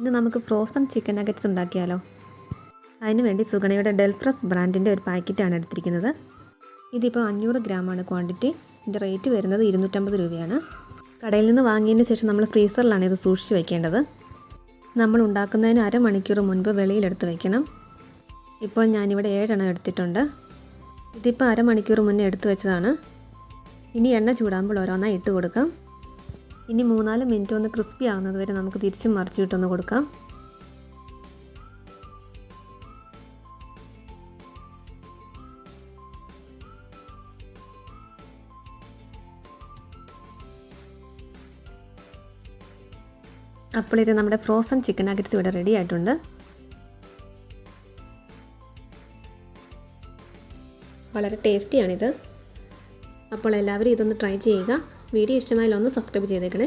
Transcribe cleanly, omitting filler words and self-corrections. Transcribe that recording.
ഇന്ന് നമുക്ക് frozen chicken nuggets ഉണ്ടാക്കിയാലോ. അതിനുവേണ്ടി സുഗണയുടെ ഡെൽഫ്രസ് ബ്രാൻഡിൻ്റെ ഒരു പാക്കറ്റാണ് എടുത്തിരിക്കുന്നത്. ഇതിപ്പോൾ 500 ഗ്രാമാണ് ക്വാണ്ടിറ്റി. ഇതിൻ്റെ റേറ്റ് വരുന്നത് 250 രൂപയാണ്. കടയിൽ നിന്ന് വാങ്ങിയതിന് ശേഷം നമ്മൾ ഫ്രീസറിലാണ് ഇത് സൂക്ഷിച്ച് വയ്ക്കേണ്ടത്. നമ്മൾ ഉണ്ടാക്കുന്നതിന് അരമണിക്കൂർ മുൻപ് വെളിയിലെടുത്ത് വയ്ക്കണം. ഇപ്പോൾ ഞാനിവിടെ 7 എണ്ണം എടുത്തിട്ടുണ്ട്. ഇതിപ്പോൾ അരമണിക്കൂർ മുന്നേ എടുത്തു വെച്ചതാണ്. ഇനി എണ്ണ ചൂടാകുമ്പോൾ ഓരോന്നായി ഇട്ട് കൊടുക്കാം. ഇനി 3-4 മിനിറ്റ് ഒന്ന് ക്രിസ്പി ആകുന്നത് വരെ നമുക്ക് തിരിച്ചും മറിച്ചിട്ടൊന്ന് കൊടുക്കാം. അപ്പോൾ ഇത് നമ്മുടെ ഫ്രോസൺ ചിക്കൻ നഗറ്റ്സ് ഇവിടെ റെഡി ആയിട്ടുണ്ട്. വളരെ ടേസ്റ്റിയാണിത്. അപ്പോൾ എല്ലാവരും ഇതൊന്ന് ട്രൈ ചെയ്യുക. വീഡിയോ ഇഷ്ടമായാൽ ഒന്ന് സബ്സ്ക്രൈബ് ചെയ്തേക്കണേ.